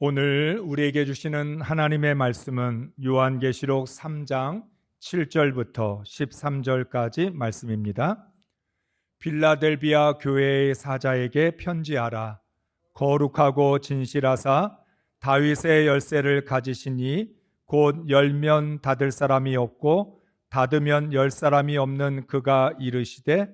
오늘 우리에게 주시는 하나님의 말씀은 요한계시록 3장 7절부터 13절까지 말씀입니다. 빌라델비아 교회의 사자에게 편지하라. 거룩하고 진실하사 다윗의 열쇠를 가지시니 곧 열면 닫을 사람이 없고 닫으면 열 사람이 없는 그가 이르시되,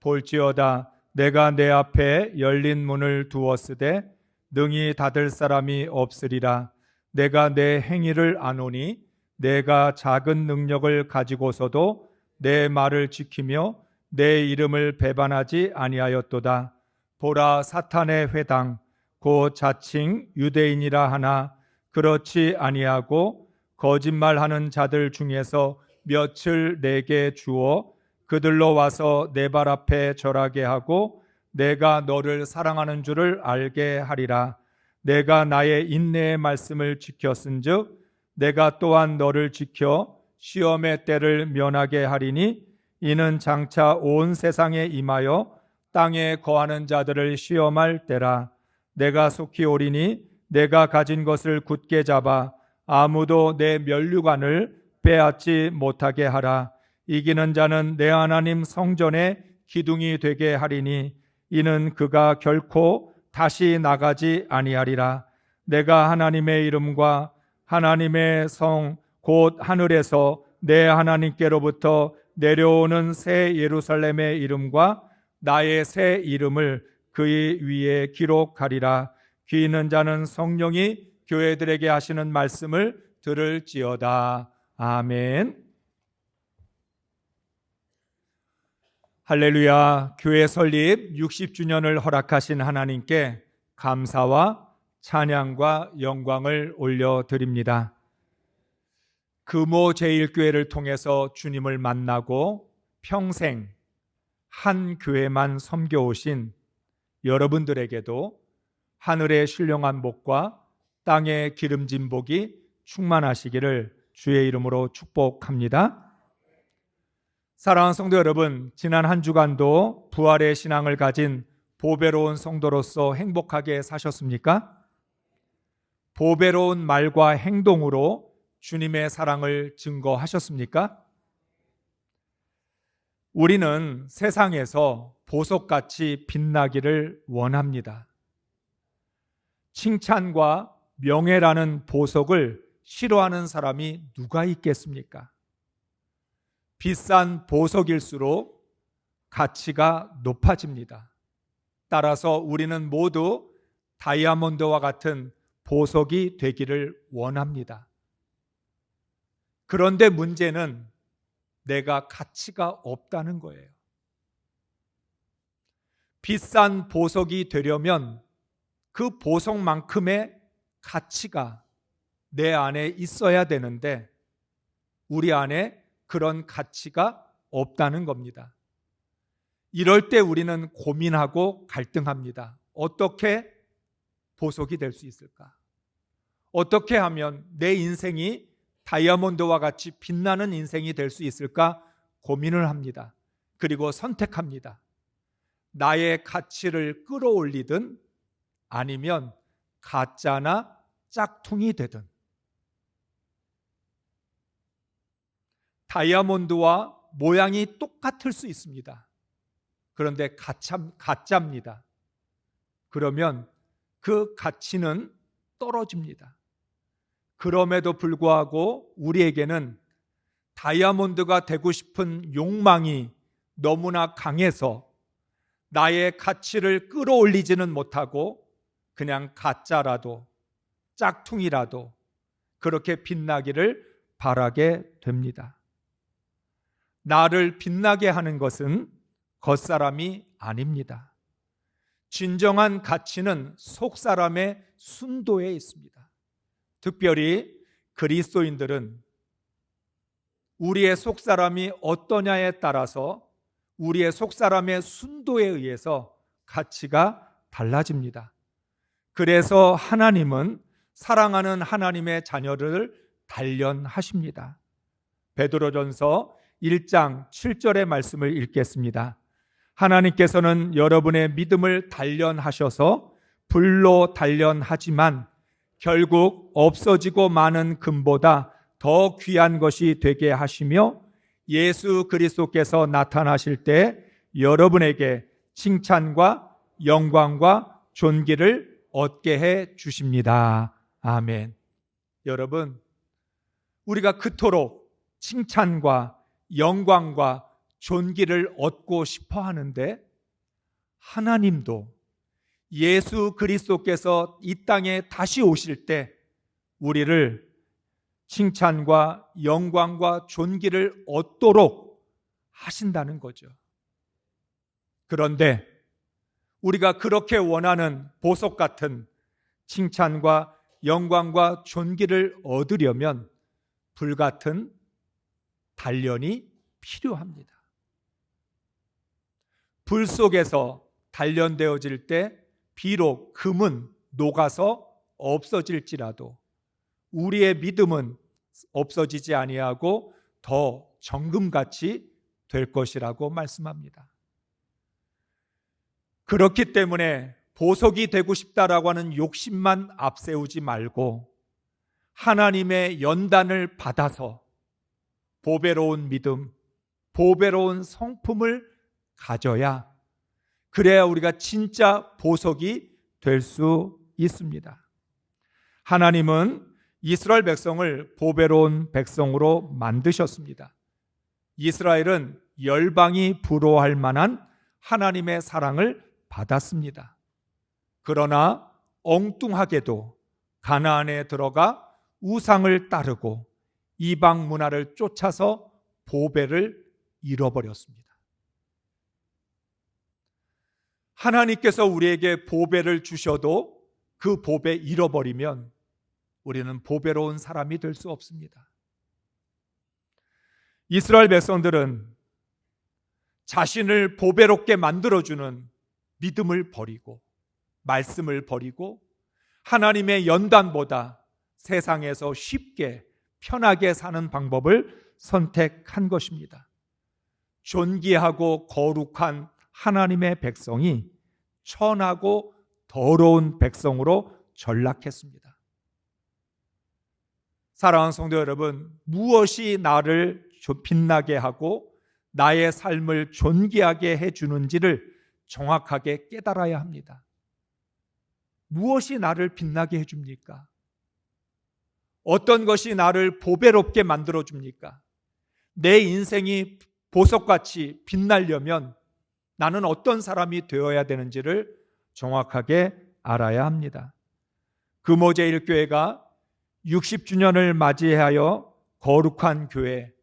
볼지어다 내가 내 앞에 열린 문을 두었으되 능히 닫을 사람이 없으리라. 내가 내 행위를 아노니 내가 작은 능력을 가지고서도 내 말을 지키며 내 이름을 배반하지 아니하였도다. 보라, 사탄의 회당 곧 자칭 유대인이라 하나 그렇지 아니하고 거짓말하는 자들 중에서 몇을 내게 주어 그들로 와서 내 발 앞에 절하게 하고 내가 너를 사랑하는 줄을 알게 하리라. 내가 나의 인내의 말씀을 지켰은즉 내가 또한 너를 지켜 시험의 때를 면하게 하리니 이는 장차 온 세상에 임하여 땅에 거하는 자들을 시험할 때라. 내가 속히 오리니 내가 가진 것을 굳게 잡아 아무도 내 면류관을 빼앗지 못하게 하라. 이기는 자는 내 하나님 성전의 기둥이 되게 하리니 이는 그가 결코 다시 나가지 아니하리라. 내가 하나님의 이름과 하나님의 성 곧 하늘에서 내 하나님께로부터 내려오는 새 예루살렘의 이름과 나의 새 이름을 그의 위에 기록하리라. 귀 있는 자는 성령이 교회들에게 하시는 말씀을 들을지어다. 아멘. 할렐루야. 교회 설립 60주년을 허락하신 하나님께 감사와 찬양과 영광을 올려드립니다. 금오 제1교회를 통해서 주님을 만나고 평생 한 교회만 섬겨오신 여러분들에게도 하늘의 신령한 복과 땅의 기름진 복이 충만하시기를 주의 이름으로 축복합니다. 사랑하는 성도 여러분, 지난 한 주간도 부활의 신앙을 가진 보배로운 성도로서 행복하게 사셨습니까? 보배로운 말과 행동으로 주님의 사랑을 증거하셨습니까? 우리는 세상에서 보석같이 빛나기를 원합니다. 칭찬과 명예라는 보석을 싫어하는 사람이 누가 있겠습니까? 비싼 보석일수록 가치가 높아집니다. 따라서 우리는 모두 다이아몬드와 같은 보석이 되기를 원합니다. 그런데 문제는 내가 가치가 없다는 거예요. 비싼 보석이 되려면 그 보석만큼의 가치가 내 안에 있어야 되는데 우리 안에 그런 가치가 없다는 겁니다. 이럴 때 우리는 고민하고 갈등합니다. 어떻게 보석이 될 수 있을까? 어떻게 하면 내 인생이 다이아몬드와 같이 빛나는 인생이 될 수 있을까? 고민을 합니다. 그리고 선택합니다. 나의 가치를 끌어올리든 아니면 가짜나 짝퉁이 되든. 다이아몬드와 모양이 똑같을 수 있습니다. 그런데 가짜입니다. 그러면 그 가치는 떨어집니다. 그럼에도 불구하고 우리에게는 다이아몬드가 되고 싶은 욕망이 너무나 강해서 나의 가치를 끌어올리지는 못하고 그냥 가짜라도 짝퉁이라도 그렇게 빛나기를 바라게 됩니다. 나를 빛나게 하는 것은 겉사람이 아닙니다. 진정한 가치는 속사람의 순도에 있습니다. 특별히 그리스도인들은 우리의 속사람이 어떠냐에 따라서 우리의 속사람의 순도에 의해서 가치가 달라집니다. 그래서 하나님은 사랑하는 하나님의 자녀를 단련하십니다. 베드로전서 1장 7절의 말씀을 읽겠습니다. 하나님께서는 여러분의 믿음을 단련하셔서 불로 단련하지만 결국 없어지고 마는 금보다 더 귀한 것이 되게 하시며 예수 그리스도께서 나타나실 때 여러분에게 칭찬과 영광과 존귀를 얻게 해 주십니다. 아멘. 여러분, 우리가 그토록 칭찬과 영광과 존귀를 얻고 싶어 하는데 하나님도 예수 그리스도께서 이 땅에 다시 오실 때 우리를 칭찬과 영광과 존귀를 얻도록 하신다는 거죠. 그런데 우리가 그렇게 원하는 보석 같은 칭찬과 영광과 존귀를 얻으려면 불같은 단련이 필요합니다. 불 속에서 단련되어질 때 비록 금은 녹아서 없어질지라도 우리의 믿음은 없어지지 아니하고 더 정금같이 될 것이라고 말씀합니다. 그렇기 때문에 보석이 되고 싶다라고 하는 욕심만 앞세우지 말고 하나님의 연단을 받아서 보배로운 믿음, 보배로운 성품을 가져야 그래야 우리가 진짜 보석이 될 수 있습니다. 하나님은 이스라엘 백성을 보배로운 백성으로 만드셨습니다. 이스라엘은 열방이 부러워할 만한 하나님의 사랑을 받았습니다. 그러나 엉뚱하게도 가나안에 들어가 우상을 따르고 이방 문화를 쫓아서 보배를 잃어버렸습니다. 하나님께서 우리에게 보배를 주셔도 그 보배 잃어버리면 우리는 보배로운 사람이 될 수 없습니다. 이스라엘 백성들은 자신을 보배롭게 만들어주는 믿음을 버리고 말씀을 버리고 하나님의 연단보다 세상에서 쉽게 편하게 사는 방법을 선택한 것입니다. 존귀하고 거룩한 하나님의 백성이 천하고 더러운 백성으로 전락했습니다. 사랑하는 성도 여러분, 무엇이 나를 빛나게 하고 나의 삶을 존귀하게 해주는지를 정확하게 깨달아야 합니다. 무엇이 나를 빛나게 해줍니까? 어떤 것이 나를 보배롭게 만들어줍니까? 내 인생이 보석같이 빛나려면 나는 어떤 사람이 되어야 되는지를 정확하게 알아야 합니다. 금오제일교회가 60주년을 맞이하여 거룩한 교회,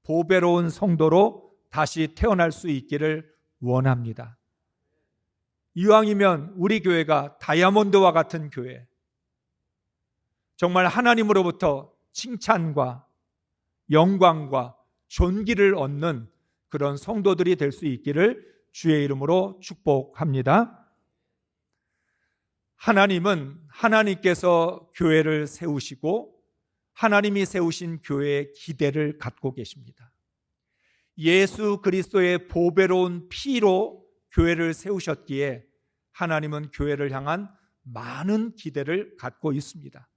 보배로운 성도로 다시 태어날 수 있기를 원합니다. 이왕이면 우리 교회가 다이아몬드와 같은 교회, 정말 하나님으로부터 칭찬과 영광과 존귀를 얻는 그런 성도들이 될 수 있기를 주의 이름으로 축복합니다. 하나님은 하나님께서 교회를 세우시고 하나님이 세우신 교회에 기대를 갖고 계십니다. 예수 그리스도의 보배로운 피로 교회를 세우셨기에 하나님은 교회를 향한 많은 기대를 갖고 있습니다.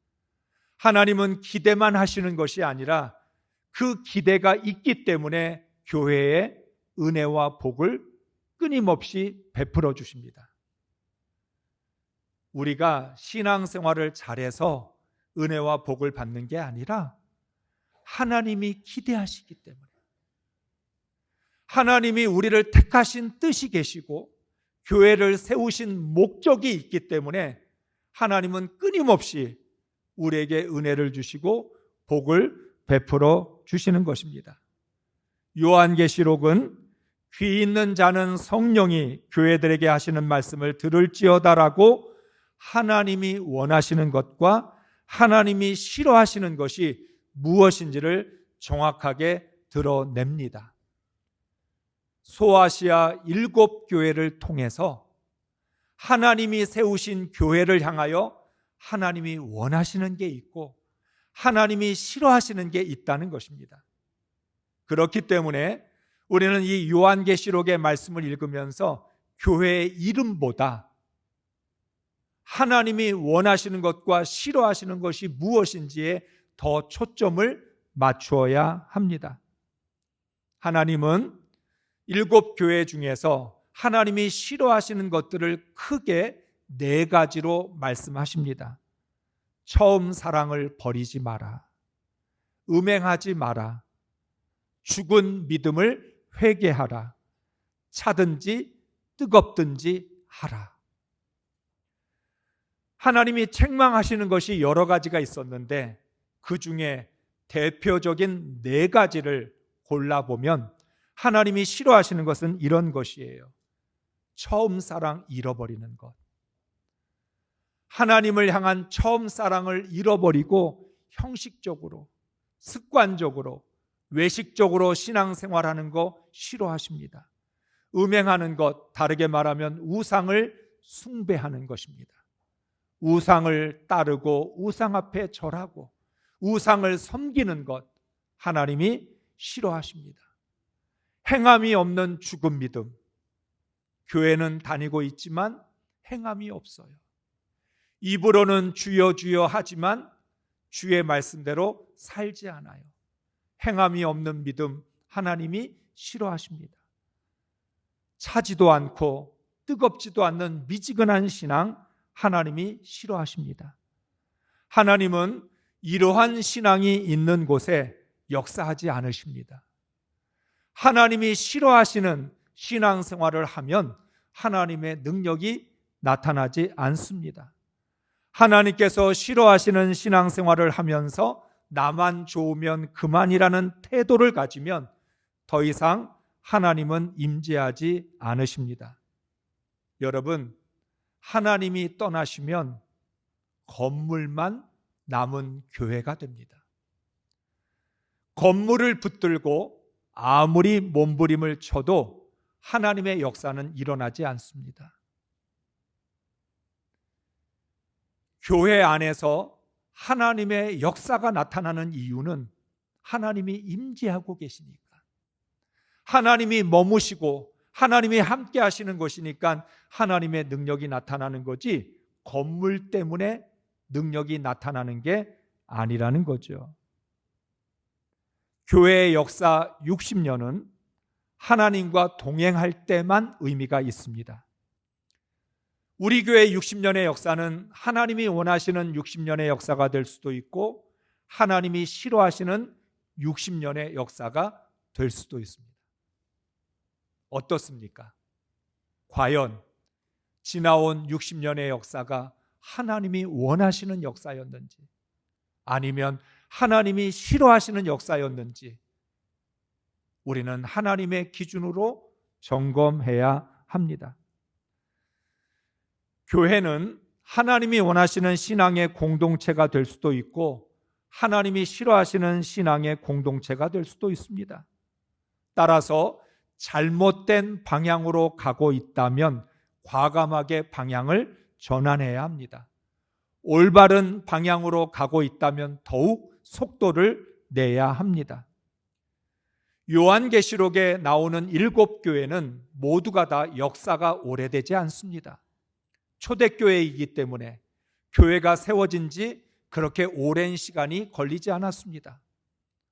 하나님은 기대만 하시는 것이 아니라 그 기대가 있기 때문에 교회에 은혜와 복을 끊임없이 베풀어 주십니다. 우리가 신앙생활을 잘해서 은혜와 복을 받는 게 아니라 하나님이 기대하시기 때문에, 하나님이 우리를 택하신 뜻이 계시고 교회를 세우신 목적이 있기 때문에 하나님은 끊임없이 우리에게 은혜를 주시고 복을 베풀어 주시는 것입니다. 요한계시록은 귀 있는 자는 성령이 교회들에게 하시는 말씀을 들을지어다라고 하나님이 원하시는 것과 하나님이 싫어하시는 것이 무엇인지를 정확하게 드러냅니다. 소아시아 7교회를 통해서 하나님이 세우신 교회를 향하여 하나님이 원하시는 게 있고 하나님이 싫어하시는 게 있다는 것입니다. 그렇기 때문에 우리는 이 요한계시록의 말씀을 읽으면서 교회의 이름보다 하나님이 원하시는 것과 싫어하시는 것이 무엇인지에 더 초점을 맞추어야 합니다. 하나님은 7교회 중에서 하나님이 싫어하시는 것들을 크게 4가지로 말씀하십니다. 처음 사랑을 버리지 마라. 음행하지 마라. 죽은 믿음을 회개하라. 차든지 뜨겁든지 하라. 하나님이 책망하시는 것이 여러 가지가 있었는데 그 중에 대표적인 4가지를 골라보면 하나님이 싫어하시는 것은 이런 것이에요. 처음 사랑 잃어버리는 것. 하나님을 향한 처음 사랑을 잃어버리고 형식적으로, 습관적으로, 외식적으로 신앙생활하는 거 싫어하십니다. 음행하는 것, 다르게 말하면 우상을 숭배하는 것입니다. 우상을 따르고 우상 앞에 절하고 우상을 섬기는 것, 하나님이 싫어하십니다. 행함이 없는 죽은 믿음. 교회는 다니고 있지만 행함이 없어요. 입으로는 주여 주여 하지만 주의 말씀대로 살지 않아요. 행함이 없는 믿음, 하나님이 싫어하십니다. 차지도 않고 뜨겁지도 않는 미지근한 신앙, 하나님이 싫어하십니다. 하나님은 이러한 신앙이 있는 곳에 역사하지 않으십니다. 하나님이 싫어하시는 신앙생활을 하면 하나님의 능력이 나타나지 않습니다. 하나님께서 싫어하시는 신앙생활을 하면서 나만 좋으면 그만이라는 태도를 가지면 더 이상 하나님은 임재하지 않으십니다. 여러분, 하나님이 떠나시면 건물만 남은 교회가 됩니다. 건물을 붙들고 아무리 몸부림을 쳐도 하나님의 역사는 일어나지 않습니다. 교회 안에서 하나님의 역사가 나타나는 이유는 하나님이 임재하고 계시니까, 하나님이 머무시고 하나님이 함께 하시는 것이니까 하나님의 능력이 나타나는 거지, 건물 때문에 능력이 나타나는 게 아니라는 거죠. 교회의 역사 60년은 하나님과 동행할 때만 의미가 있습니다. 우리 교회 60년의 역사는 하나님이 원하시는 60년의 역사가 될 수도 있고 하나님이 싫어하시는 60년의 역사가 될 수도 있습니다. 어떻습니까? 과연 지나온 60년의 역사가 하나님이 원하시는 역사였는지 아니면 하나님이 싫어하시는 역사였는지 우리는 하나님의 기준으로 점검해야 합니다. 교회는 하나님이 원하시는 신앙의 공동체가 될 수도 있고 하나님이 싫어하시는 신앙의 공동체가 될 수도 있습니다. 따라서 잘못된 방향으로 가고 있다면 과감하게 방향을 전환해야 합니다. 올바른 방향으로 가고 있다면 더욱 속도를 내야 합니다. 요한계시록에 나오는 7교회는 모두가 다 역사가 오래되지 않습니다. 초대교회이기 때문에 교회가 세워진 지 그렇게 오랜 시간이 걸리지 않았습니다.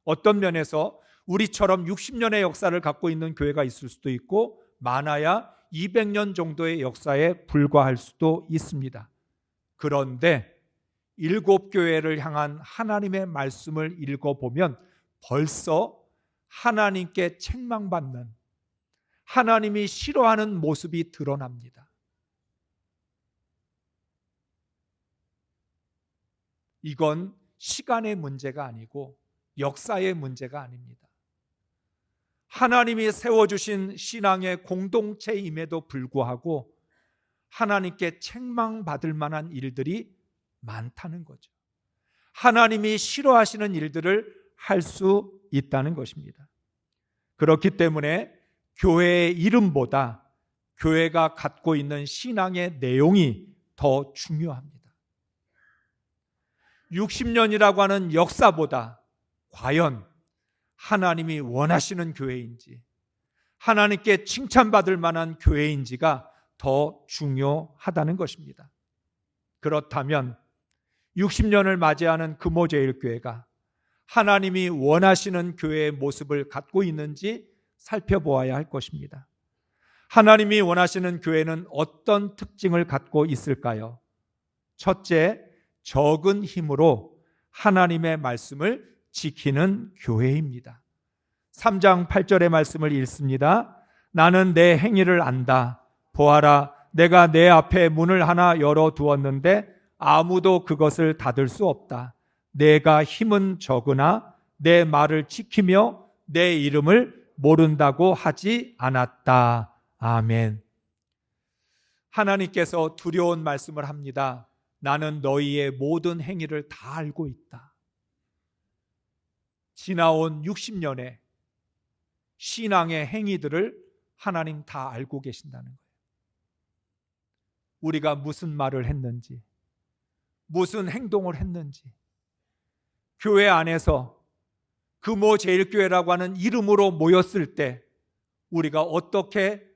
어떤 면에서 우리처럼 60년의 역사를 갖고 있는 교회가 있을 수도 있고 많아야 200년 정도의 역사에 불과할 수도 있습니다. 그런데 7교회를 향한 하나님의 말씀을 읽어보면 벌써 하나님께 책망받는, 하나님이 싫어하는 모습이 드러납니다. 이건 시간의 문제가 아니고 역사의 문제가 아닙니다. 하나님이 세워주신 신앙의 공동체임에도 불구하고 하나님께 책망받을 만한 일들이 많다는 거죠. 하나님이 싫어하시는 일들을 할 수 있다는 것입니다. 그렇기 때문에 교회의 이름보다 교회가 갖고 있는 신앙의 내용이 더 중요합니다. 60년이라고 하는 역사보다 과연 하나님이 원하시는 교회인지, 하나님께 칭찬받을 만한 교회인지가 더 중요하다는 것입니다. 그렇다면 60년을 맞이하는 금호제일교회가 하나님이 원하시는 교회의 모습을 갖고 있는지 살펴보아야 할 것입니다. 하나님이 원하시는 교회는 어떤 특징을 갖고 있을까요? 첫째, 적은 힘으로 하나님의 말씀을 지키는 교회입니다. 3장 8절의 말씀을 읽습니다. 나는 내 행위를 안다. 보아라, 내가 내 앞에 문을 하나 열어두었는데 아무도 그것을 닫을 수 없다. 내가 힘은 적으나 내 말을 지키며 내 이름을 모른다고 하지 않았다. 아멘. 하나님께서 두려운 말씀을 합니다. 나는 너희의 모든 행위를 다 알고 있다. 지나온 60년의 신앙의 행위들을 하나님 다 알고 계신다는 거예요. 우리가 무슨 말을 했는지, 무슨 행동을 했는지, 교회 안에서 금호제일교회라고 하는 이름으로 모였을 때 우리가 어떻게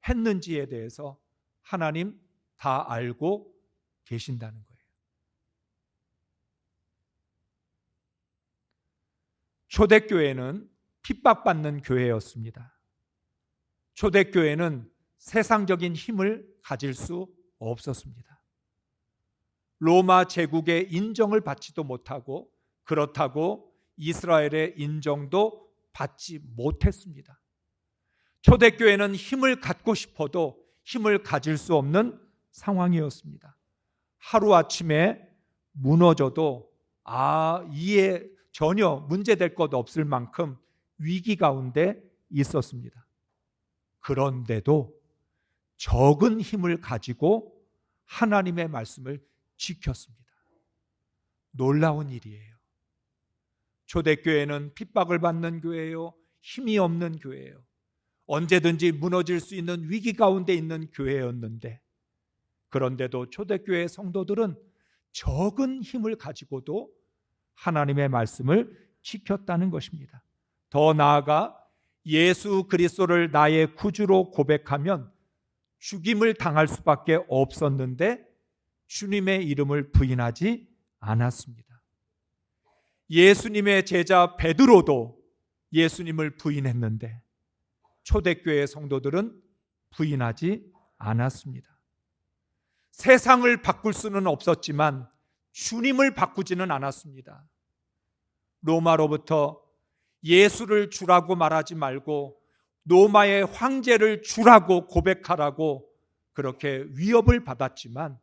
했는지에 대해서 하나님 다 알고 계신다는 거예요. 초대교회는 핍박받는 교회였습니다. 초대교회는 세상적인 힘을 가질 수 없었습니다. 로마 제국의 인정을 받지도 못하고 그렇다고 이스라엘의 인정도 받지 못했습니다. 초대교회는 힘을 갖고 싶어도 힘을 가질 수 없는 상황이었습니다. 하루아침에 무너져도 이에 전혀 문제될 것 없을 만큼 위기 가운데 있었습니다. 그런데도 적은 힘을 가지고 하나님의 말씀을 지켰습니다. 놀라운 일이에요. 초대교회는 핍박을 받는 교회예요. 힘이 없는 교회예요. 언제든지 무너질 수 있는 위기 가운데 있는 교회였는데, 그런데도 초대교회 성도들은 적은 힘을 가지고도 하나님의 말씀을 지켰다는 것입니다. 더 나아가 예수 그리스도를 나의 구주로 고백하면 죽임을 당할 수밖에 없었는데 주님의 이름을 부인하지 않았습니다. 예수님의 제자 베드로도 예수님을 부인했는데 초대교회 성도들은 부인하지 않았습니다. 세상을 바꿀 수는 없었지만 주님을 바꾸지는 않았습니다. 로마로부터 예수를 주라고 말하지 말고 로마의 황제를 주라고 고백하라고 그렇게 위협을 받았지만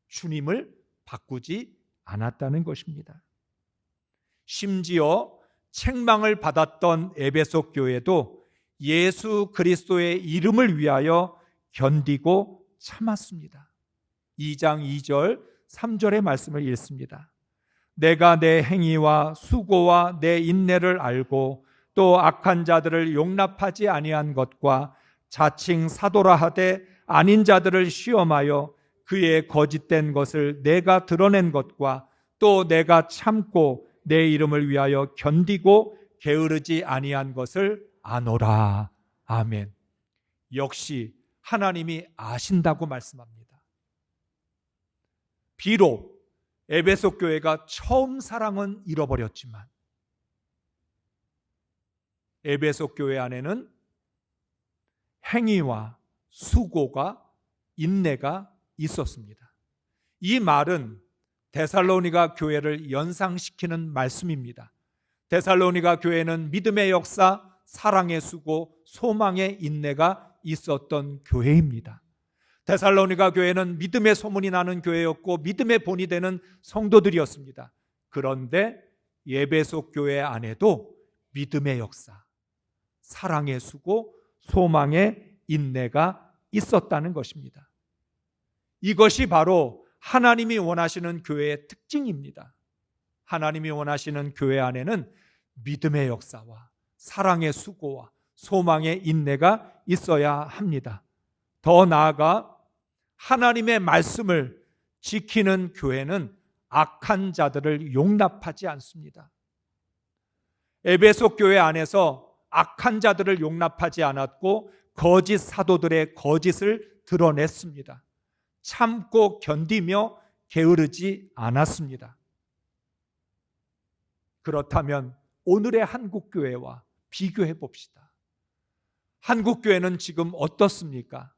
주님을 바꾸지 않았다는 것입니다. 심지어 책망을 받았던 에베소 교회도 예수 그리스도의 이름을 위하여 견디고 참았습니다. 2장 2절 3절의 말씀을 읽습니다. 내가 내 행위와 수고와 내 인내를 알고 또 악한 자들을 용납하지 아니한 것과 자칭 사도라 하되 아닌 자들을 시험하여 그의 거짓된 것을 내가 드러낸 것과 또 내가 참고 내 이름을 위하여 견디고 게으르지 아니한 것을 아노라. 아멘. 역시 하나님이 아신다고 말씀합니다. 비록 에베소 교회가 처음 사랑은 잃어버렸지만 에베소 교회 안에는 행위와 수고가 인내가 있었습니다. 이 말은 데살로니가 교회를 연상시키는 말씀입니다. 데살로니가 교회는 믿음의 역사, 사랑의 수고, 소망의 인내가 있었던 교회입니다. 데살로니가 교회는 믿음의 소문이 나는 교회였고 믿음의 본이 되는 성도들이었습니다. 그런데 에베소 교회 안에도 믿음의 역사, 사랑의 수고, 소망의 인내가 있었다는 것입니다. 이것이 바로 하나님이 원하시는 교회의 특징입니다. 하나님이 원하시는 교회 안에는 믿음의 역사와 사랑의 수고와 소망의 인내가 있어야 합니다. 더 나아가 하나님의 말씀을 지키는 교회는 악한 자들을 용납하지 않습니다. 에베소 교회 안에서 악한 자들을 용납하지 않았고 거짓 사도들의 거짓을 드러냈습니다. 참고 견디며 게으르지 않았습니다. 그렇다면 오늘의 한국교회와 비교해 봅시다. 한국교회는 지금 어떻습니까?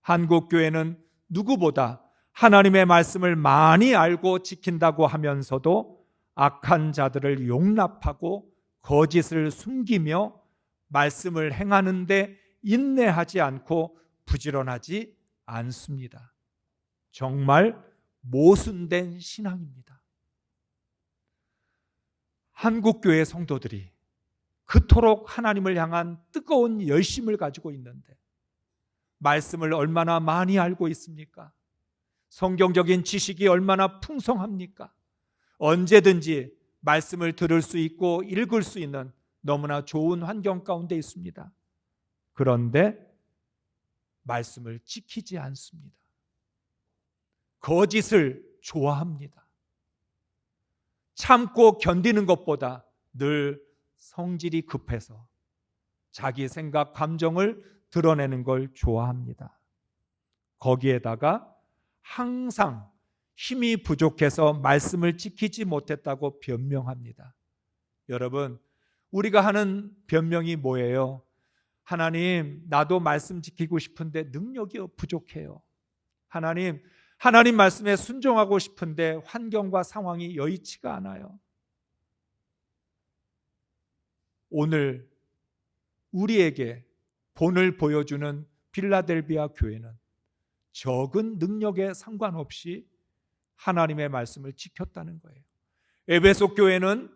한국교회는 누구보다 하나님의 말씀을 많이 알고 지킨다고 하면서도 악한 자들을 용납하고 거짓을 숨기며 말씀을 행하는데 인내하지 않고 부지런하지 않습니다. 정말 모순된 신앙입니다. 한국교회 성도들이 그토록 하나님을 향한 뜨거운 열심을 가지고 있는데 말씀을 얼마나 많이 알고 있습니까? 성경적인 지식이 얼마나 풍성합니까? 언제든지 말씀을 들을 수 있고 읽을 수 있는 너무나 좋은 환경 가운데 있습니다. 그런데 말씀을 지키지 않습니다. 거짓을 좋아합니다. 참고 견디는 것보다 늘 성질이 급해서 자기 생각, 감정을 드러내는 걸 좋아합니다. 거기에다가 항상 힘이 부족해서 말씀을 지키지 못했다고 변명합니다. 여러분, 우리가 하는 변명이 뭐예요? 하나님, 나도 말씀 지키고 싶은데 능력이 부족해요. 하나님 말씀에 순종하고 싶은데 환경과 상황이 여의치가 않아요. 오늘 우리에게 본을 보여주는 필라델비아 교회는 적은 능력에 상관없이 하나님의 말씀을 지켰다는 거예요. 에베소 교회는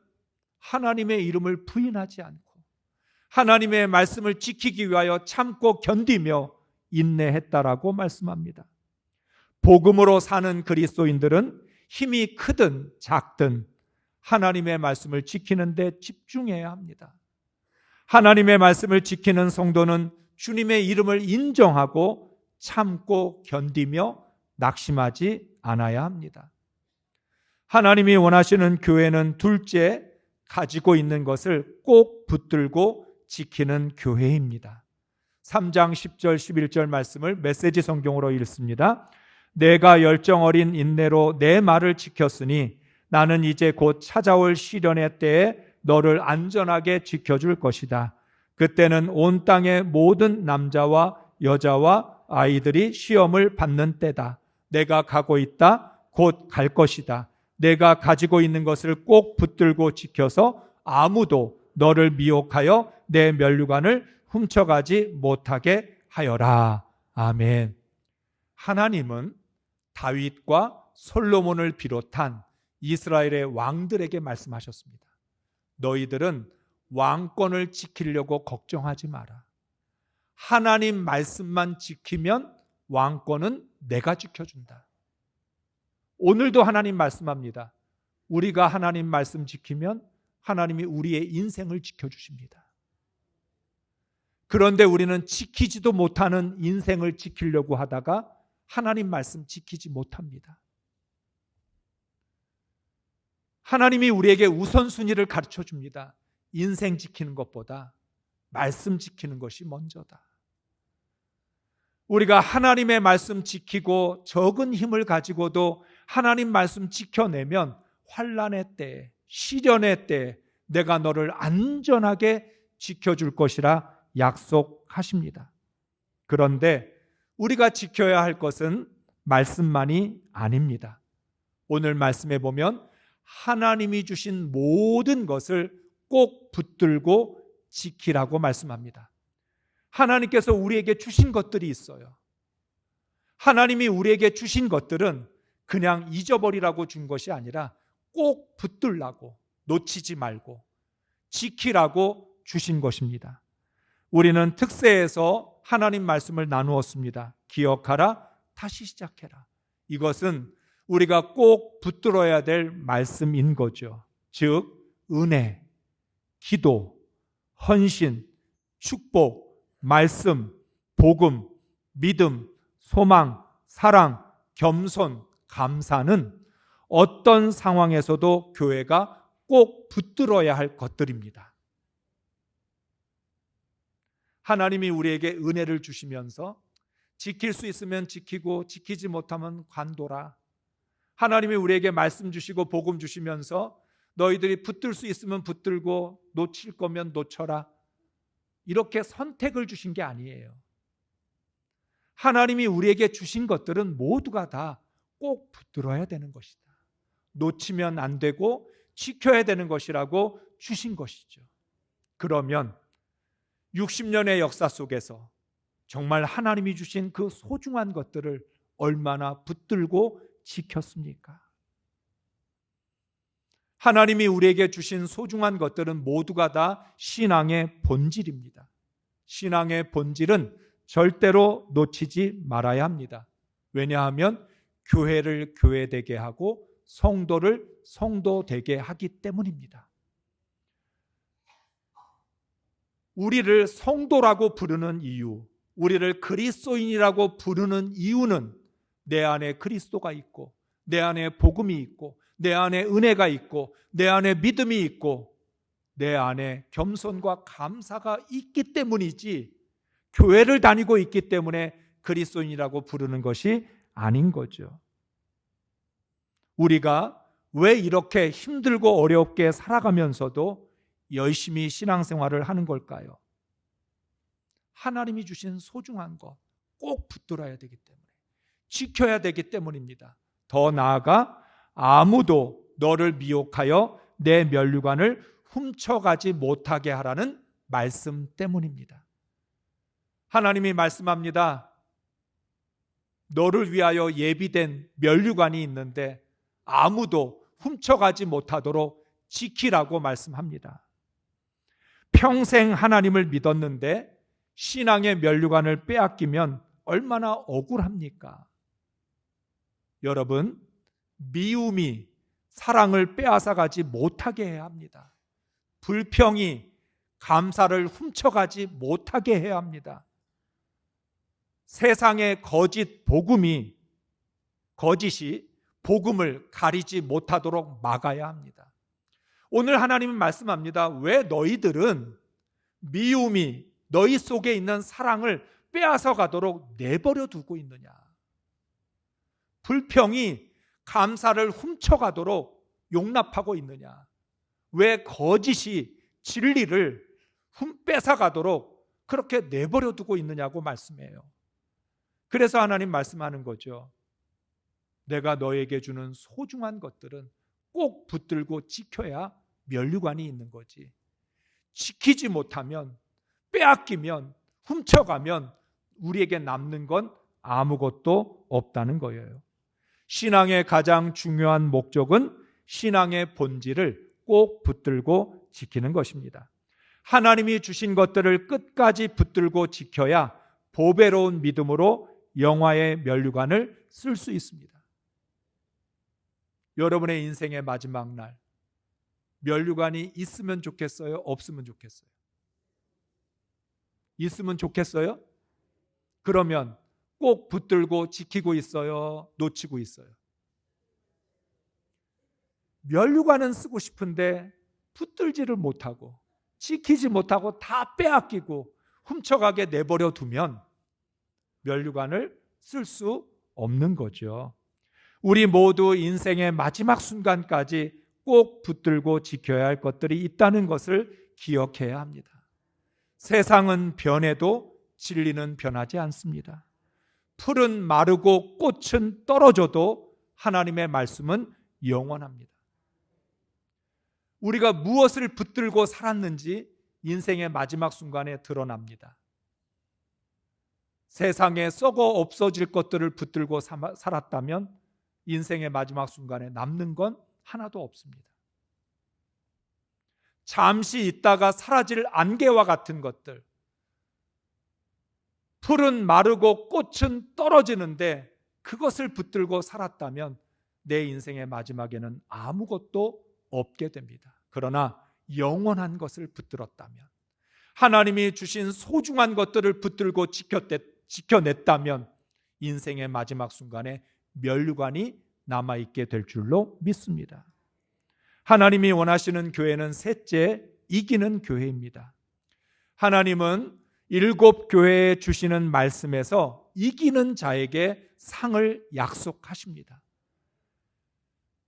하나님의 이름을 부인하지 않고 하나님의 말씀을 지키기 위하여 참고 견디며 인내했다라고 말씀합니다. 복음으로 사는 그리스도인들은 힘이 크든 작든 하나님의 말씀을 지키는 데 집중해야 합니다. 하나님의 말씀을 지키는 성도는 주님의 이름을 인정하고 참고 견디며 낙심하지 않아야 합니다. 하나님이 원하시는 교회는 둘째, 가지고 있는 것을 꼭 붙들고 지키는 교회입니다. 3장 10절 11절 말씀을 메시지 성경으로 읽습니다. 내가 열정 어린 인내로 내 말을 지켰으니 나는 이제 곧 찾아올 시련의 때에 너를 안전하게 지켜줄 것이다. 그때는 온 땅의 모든 남자와 여자와 아이들이 시험을 받는 때다. 내가 가고 있다. 곧 갈 것이다. 내가 가지고 있는 것을 꼭 붙들고 지켜서 아무도 너를 미혹하여 내 면류관을 훔쳐가지 못하게 하여라. 아멘. 하나님은 다윗과 솔로몬을 비롯한 이스라엘의 왕들에게 말씀하셨습니다. 너희들은 왕권을 지키려고 걱정하지 마라. 하나님 말씀만 지키면 왕권은 내가 지켜준다. 오늘도 하나님 말씀합니다. 우리가 하나님 말씀 지키면 하나님이 우리의 인생을 지켜주십니다. 그런데 우리는 지키지도 못하는 인생을 지키려고 하다가 하나님 말씀 지키지 못합니다. 하나님이 우리에게 우선순위를 가르쳐 줍니다. 인생 지키는 것보다 말씀 지키는 것이 먼저다. 우리가 하나님의 말씀 지키고 적은 힘을 가지고도 하나님 말씀 지켜내면 환난의 때에, 시련의 때에 내가 너를 안전하게 지켜줄 것이라 약속하십니다. 그런데 우리가 지켜야 할 것은 말씀만이 아닙니다. 오늘 말씀에 보면 하나님이 주신 모든 것을 꼭 붙들고 지키라고 말씀합니다. 하나님께서 우리에게 주신 것들이 있어요. 하나님이 우리에게 주신 것들은 그냥 잊어버리라고 준 것이 아니라 꼭 붙들라고, 놓치지 말고 지키라고 주신 것입니다. 우리는 특세에서 하나님 말씀을 나누었습니다. 기억하라, 다시 시작해라. 이것은 우리가 꼭 붙들어야 될 말씀인 거죠. 즉 은혜, 기도, 헌신, 축복, 말씀, 복음, 믿음, 소망, 사랑, 겸손, 감사는 어떤 상황에서도 교회가 꼭 붙들어야 할 것들입니다. 하나님이 우리에게 은혜를 주시면서 지킬 수 있으면 지키고 지키지 못하면 관둬라. 하나님이 우리에게 말씀 주시고 복음 주시면서 너희들이 붙들 수 있으면 붙들고 놓칠 거면 놓쳐라, 이렇게 선택을 주신 게 아니에요. 하나님이 우리에게 주신 것들은 모두가 다 꼭 붙들어야 되는 것이다, 놓치면 안 되고 지켜야 되는 것이라고 주신 것이죠. 그러면 60년의 역사 속에서 정말 하나님이 주신 그 소중한 것들을 얼마나 붙들고 지켰습니까? 하나님이 우리에게 주신 소중한 것들은 모두가 다 신앙의 본질입니다. 신앙의 본질은 절대로 놓치지 말아야 합니다. 왜냐하면 교회를 교회되게 하고 성도를 성도되게 하기 때문입니다. 우리를 성도라고 부르는 이유, 우리를 그리스도인이라고 부르는 이유는 내 안에 그리스도가 있고, 내 안에 복음이 있고, 내 안에 은혜가 있고, 내 안에 믿음이 있고, 내 안에 겸손과 감사가 있기 때문이지, 교회를 다니고 있기 때문에 그리스도인이라고 부르는 것이 아닌 거죠. 우리가 왜 이렇게 힘들고 어렵게 살아가면서도 열심히 신앙생활을 하는 걸까요? 하나님이 주신 소중한 거 꼭 붙들어야 되기 때문에, 지켜야 되기 때문입니다. 더 나아가 아무도 너를 미혹하여 내 면류관을 훔쳐가지 못하게 하라는 말씀 때문입니다. 하나님이 말씀합니다. 너를 위하여 예비된 면류관이 있는데 아무도 훔쳐가지 못하도록 지키라고 말씀합니다. 평생 하나님을 믿었는데 신앙의 면류관을 빼앗기면 얼마나 억울합니까? 여러분, 미움이 사랑을 빼앗아가지 못하게 해야 합니다. 불평이 감사를 훔쳐가지 못하게 해야 합니다. 세상의 거짓이 복음을 가리지 못하도록 막아야 합니다. 오늘 하나님은 말씀합니다. 왜 너희들은 미움이 너희 속에 있는 사랑을 빼앗아 가도록 내버려 두고 있느냐? 불평이 감사를 훔쳐가도록 용납하고 있느냐? 왜 거짓이 진리를 뺏어가도록 그렇게 내버려 두고 있느냐고 말씀해요. 그래서 하나님 말씀하는 거죠. 내가 너에게 주는 소중한 것들은 꼭 붙들고 지켜야 면류관이 있는 거지. 지키지 못하면, 빼앗기면, 훔쳐가면 우리에게 남는 건 아무것도 없다는 거예요. 신앙의 가장 중요한 목적은 신앙의 본질을 꼭 붙들고 지키는 것입니다. 하나님이 주신 것들을 끝까지 붙들고 지켜야 보배로운 믿음으로 영화의 면류관을 쓸 수 있습니다. 여러분의 인생의 마지막 날, 면류관이 있으면 좋겠어요? 없으면 좋겠어요? 있으면 좋겠어요? 그러면 꼭 붙들고 지키고 있어요? 놓치고 있어요? 면류관은 쓰고 싶은데 붙들지를 못하고 지키지 못하고 다 빼앗기고 훔쳐가게 내버려 두면 면류관을 쓸 수 없는 거죠. 우리 모두 인생의 마지막 순간까지 꼭 붙들고 지켜야 할 것들이 있다는 것을 기억해야 합니다. 세상은 변해도 진리는 변하지 않습니다. 풀은 마르고 꽃은 떨어져도 하나님의 말씀은 영원합니다. 우리가 무엇을 붙들고 살았는지 인생의 마지막 순간에 드러납니다. 세상에 썩어 없어질 것들을 붙들고 살았다면 인생의 마지막 순간에 남는 건 하나도 없습니다. 잠시 있다가 사라질 안개와 같은 것들, 풀은 마르고 꽃은 떨어지는데 그것을 붙들고 살았다면 내 인생의 마지막에는 아무것도 없게 됩니다. 그러나 영원한 것을 붙들었다면, 하나님이 주신 소중한 것들을 붙들고 지켜냈다면 인생의 마지막 순간에 면류관이 남아있게 될 줄로 믿습니다. 하나님이 원하시는 교회는 셋째, 이기는 교회입니다. 하나님은 7 교회에 주시는 말씀에서 이기는 자에게 상을 약속하십니다.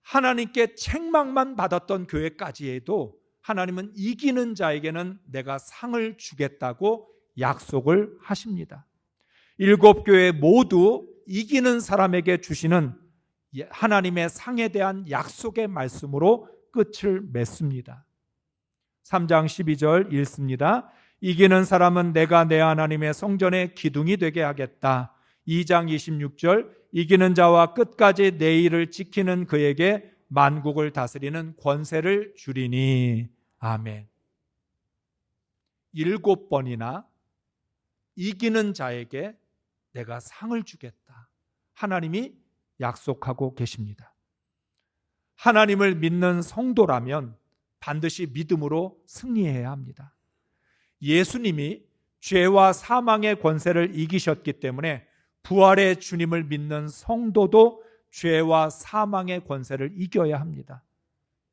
하나님께 책망만 받았던 교회까지 해도 하나님은 이기는 자에게는 내가 상을 주겠다고 약속을 하십니다. 7교회 모두 이기는 사람에게 주시는 하나님의 상에 대한 약속의 말씀으로 끝을 맺습니다. 3장 12절 읽습니다. 이기는 사람은 내가 내 하나님의 성전의 기둥이 되게 하겠다. 2장 26절 이기는 자와 끝까지 내 일을 지키는 그에게 만국을 다스리는 권세를 주리니. 아멘. 7번이나 이기는 자에게 내가 상을 주겠다. 하나님이 약속하고 계십니다. 하나님을 믿는 성도라면 반드시 믿음으로 승리해야 합니다. 예수님이 죄와 사망의 권세를 이기셨기 때문에 부활의 주님을 믿는 성도도 죄와 사망의 권세를 이겨야 합니다.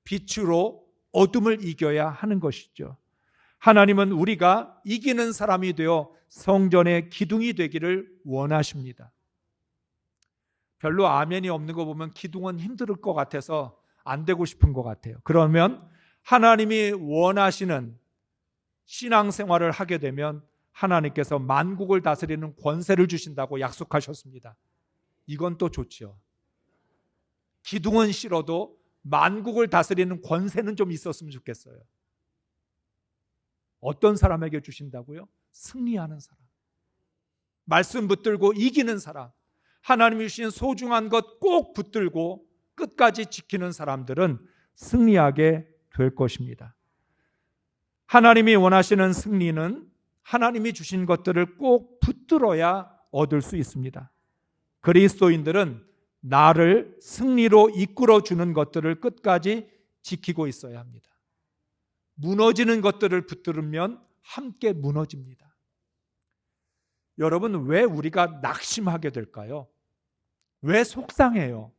빛으로 어둠을 이겨야 하는 것이죠. 하나님은 우리가 이기는 사람이 되어 성전의 기둥이 되기를 원하십니다. 별로 아멘이 없는 거 보면 기둥은 힘들 것 같아서 안 되고 싶은 것 같아요. 그러면 하나님이 원하시는 신앙생활을 하게 되면 하나님께서 만국을 다스리는 권세를 주신다고 약속하셨습니다. 이건 또 좋죠. 기둥은 싫어도 만국을 다스리는 권세는 좀 있었으면 좋겠어요. 어떤 사람에게 주신다고요? 승리하는 사람, 말씀 붙들고 이기는 사람, 하나님이 주신 소중한 것 꼭 붙들고 끝까지 지키는 사람들은 승리하게 될 것입니다. 하나님이 원하시는 승리는 하나님이 주신 것들을 꼭 붙들어야 얻을 수 있습니다. 그리스도인들은 나를 승리로 이끌어주는 것들을 끝까지 지키고 있어야 합니다. 무너지는 것들을 붙들면 함께 무너집니다. 여러분, 왜 우리가 낙심하게 될까요? 왜 속상해요?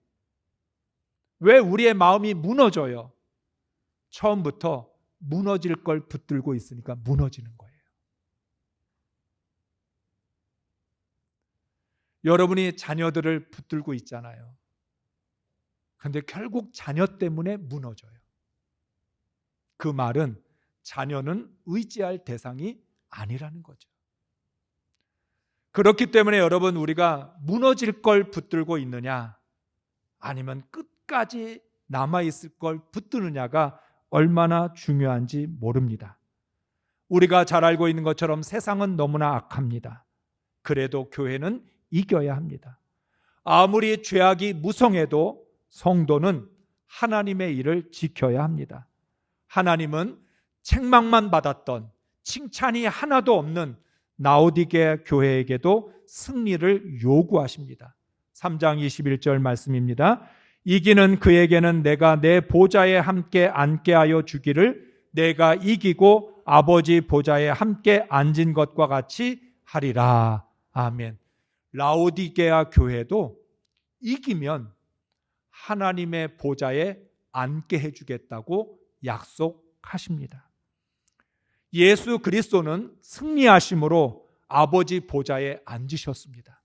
왜 우리의 마음이 무너져요? 처음부터 무너질 걸 붙들고 있으니까 무너지는 거예요. 여러분이 자녀들을 붙들고 있잖아요. 그런데 결국 자녀 때문에 무너져요. 그 말은 자녀는 의지할 대상이 아니라는 거죠. 그렇기 때문에 여러분, 우리가 무너질 걸 붙들고 있느냐 아니면 끝까지 남아있을 걸 붙드느냐가 얼마나 중요한지 모릅니다. 우리가 잘 알고 있는 것처럼 세상은 너무나 악합니다. 그래도 교회는 이겨야 합니다. 아무리 죄악이 무성해도 성도는 하나님의 일을 지켜야 합니다. 하나님은 책망만 받았던, 칭찬이 하나도 없는 라오디게아 교회에게도 승리를 요구하십니다. 3장 21절 말씀입니다. 이기는 그에게는 내가 내 보좌에 함께 앉게 하여 주기를 내가 이기고 아버지 보좌에 함께 앉은 것과 같이 하리라. 아멘. 라오디게아 교회도 이기면 하나님의 보좌에 앉게 해주겠다고 약속하십니다. 예수 그리스도는 승리하심으로 아버지 보좌에 앉으셨습니다.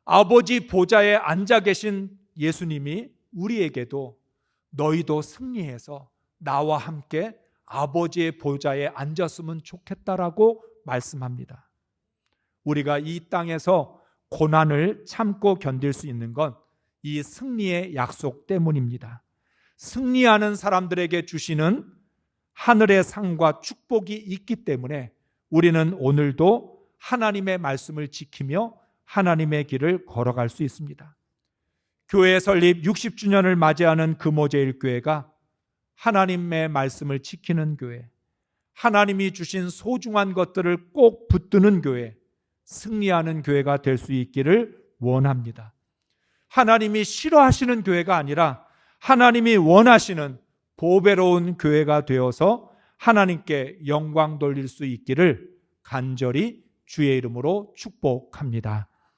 아버지 보좌에 앉아 계신 예수님이 우리에게도 너희도 승리해서 나와 함께 아버지의 보좌에 앉았으면 좋겠다라고 말씀합니다. 우리가 이 땅에서 고난을 참고 견딜 수 있는 건 이 승리의 약속 때문입니다. 승리하는 사람들에게 주시는 하늘의 상과 축복이 있기 때문에 우리는 오늘도 하나님의 말씀을 지키며 하나님의 길을 걸어갈 수 있습니다. 교회 설립 60주년을 맞이하는 금오제일교회가 하나님의 말씀을 지키는 교회, 하나님이 주신 소중한 것들을 꼭 붙드는 교회, 승리하는 교회가 될 수 있기를 원합니다. 하나님이 싫어하시는 교회가 아니라 하나님이 원하시는 보배로운 교회가 되어서 하나님께 영광 돌릴 수 있기를 간절히 주의 이름으로 축복합니다.